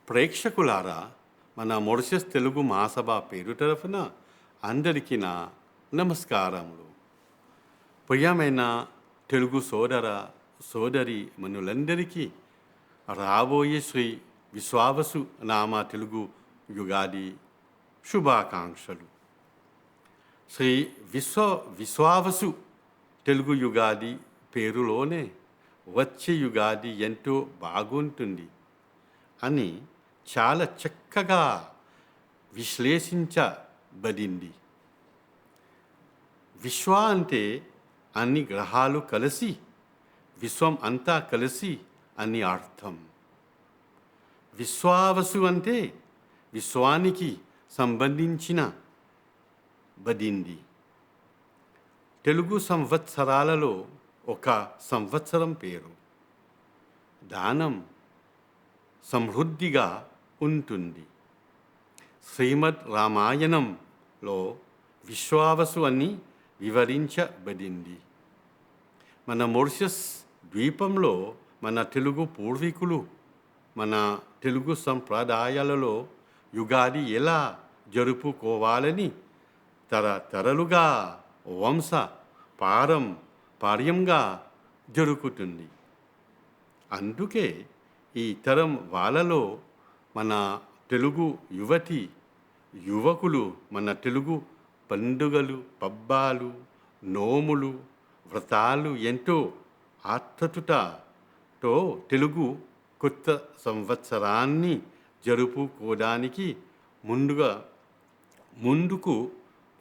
ప్రేక్షకులారా, మన మొరిషస్ తెలుగు మహాసభ పేరు తరఫున అందరికీ నా నమస్కారములు. ప్రియమైన తెలుగు సోదర సోదరి మనులందరికీ రాబోయే శ్రీ విశ్వావసు నామ తెలుగు యుగాది శుభాకాంక్షలు. శ్రీ విశ్వావసు తెలుగు యుగాది పేరులోనే వచ్చే యుగాది ఎంతో బాగుంటుంది అని చాలా చక్కగా విశ్లేషించబడింది. విశ్వ అంటే అన్ని గ్రహాలు కలిసి, విశ్వం అంతా కలిసి అని అర్థం. విశ్వావసు అంటే విశ్వానికి సంబంధించిన బడింది. తెలుగు సంవత్సరాలలో ఒక సంవత్సరం పేరు. దానం సమృద్ధిగా ఉంటుంది. శ్రీమద్ రామాయణంలో విశ్వావసు అని వివరించబడింది. మన మొరిషస్ ద్వీపంలో మన తెలుగు పూర్వీకులు మన తెలుగు సంప్రదాయాలలో యుగాది ఎలా జరుపుకోవాలని తరతరాలుగా వంశ పారంపర్యంగా జరుగుతుంది. అందుకే ఈ తరం వాళ్ళలో మన తెలుగు యువకులు మన తెలుగు పండుగలు, పబ్బాలు, నోములు, వ్రతాలు ఎంతో ఆత్రుతతో తెలుగు కొత్త సంవత్సరాన్ని జరుపుకోవడానికి ముందుకు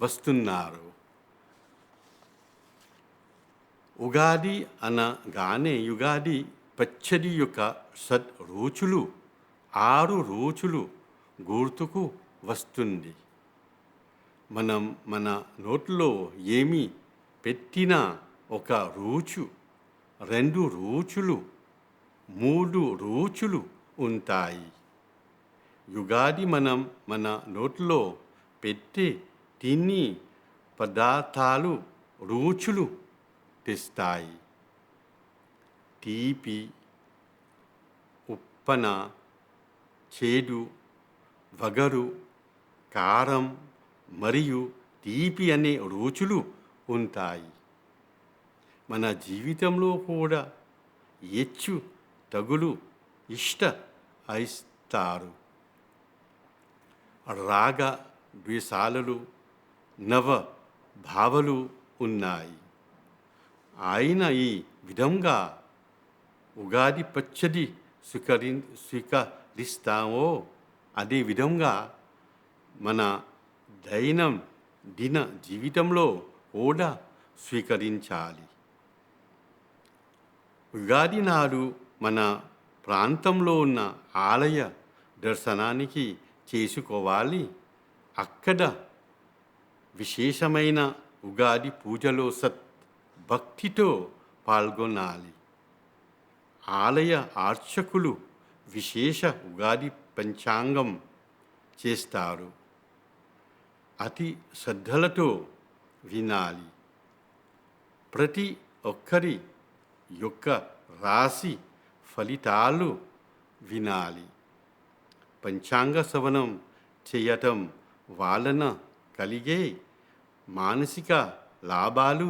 వస్తున్నారు. ఉగాది అనగానే యుగాది పచ్చడి యొక్క రుచులు 6 రుచులు గుర్తుకు వస్తుంది. మనం మన నోట్లో ఏమి పెట్టినా ఒక రుచు, 2 రుచులు, 3 రుచులు ఉంటాయి. యుగాది మనం మన నోట్లో పెట్టి తిని పదార్థాలు రుచులు తెస్తాయి. తీపి, ఉప్పన, చేదు, వగరు, కారం మరియు తీపి అనే రుచులు ఉంటాయి. మన జీవితంలో కూడా హెచ్చు తగులు అయిస్తారు. రాగ ద్వేషాలు, నవ భావాలు ఉన్నాయి. ఆయన ఈ విధంగా ఉగాది పచ్చడి స్వీకరిస్తామో అదే విధంగా మన దైనందిన జీవితంలో కూడా స్వీకరించాలి. ఉగాది నాడు మన ప్రాంతంలో ఉన్న ఆలయ దర్శనానికి చేసుకోవాలి. అక్కడ విశేషమైన ఉగాది పూజలో భక్తితో పాల్గొనాలి. ఆలయ అర్చకులు విశేష ఉగాది పంచాంగం చేస్తారు. అతి శ్రద్ధలతో వినాలి. ప్రతి ఒక్కరి యొక్క రాశి ఫలితాలు వినాలి. పంచాంగ శ్రవణం చేయటం వలన కలిగే మానసిక లాభాలు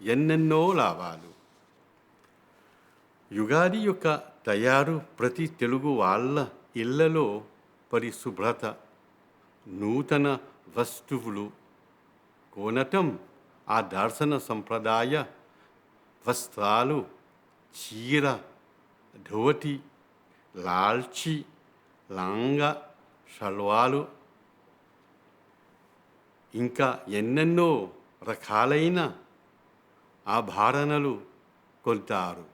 ఎన్నెన్నో లాభాలు. యుగాది యొక్క తయారు ప్రతి తెలుగు వాళ్ళ ఇళ్లలో పరిశుభ్రత, నూతన వస్తువులు కొనటం, ఆ దర్శన సంప్రదాయ వస్త్రాలు, చీర, ధోతి, లాల్చి, లంగా, షల్వాలు, ఇంకా ఎన్నెన్నో రకాలైన ఆభరణాలు కొంటారు.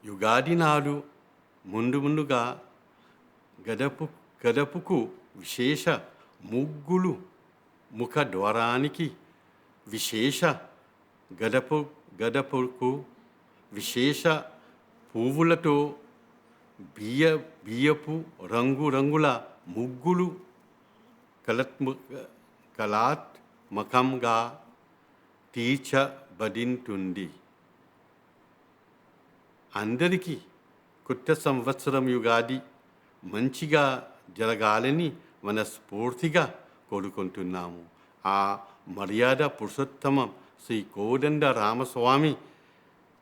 యుగాది నాడు ముందుగా గడపకు విశేష ముగ్గులు, ముఖ ద్వారానికి విశేష గడపకు విశేష పువ్వులతో బియ్యపు రంగురంగుల ముగ్గులు కళాత్మకంగా తీర్చబడింటుంది. అందరికీ కొత్త సంవత్సరం యుగాది మంచిగా జరగాలని మనస్ఫూర్తిగా కోరుకుంటున్నాము. ఆ మర్యాద పురుషోత్తమం శ్రీ కోదండ రామస్వామి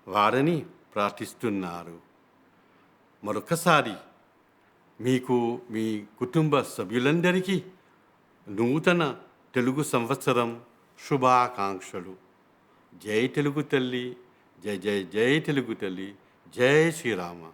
వారిని ప్రార్థిస్తున్నారు. మరొకసారి మీకు మీ కుటుంబ సభ్యులందరికీ నూతన తెలుగు సంవత్సరం శుభాకాంక్షలు. జై తెలుగు తల్లి, జై జై జై తెలుగు తల్లి, జై శ్రీరామ.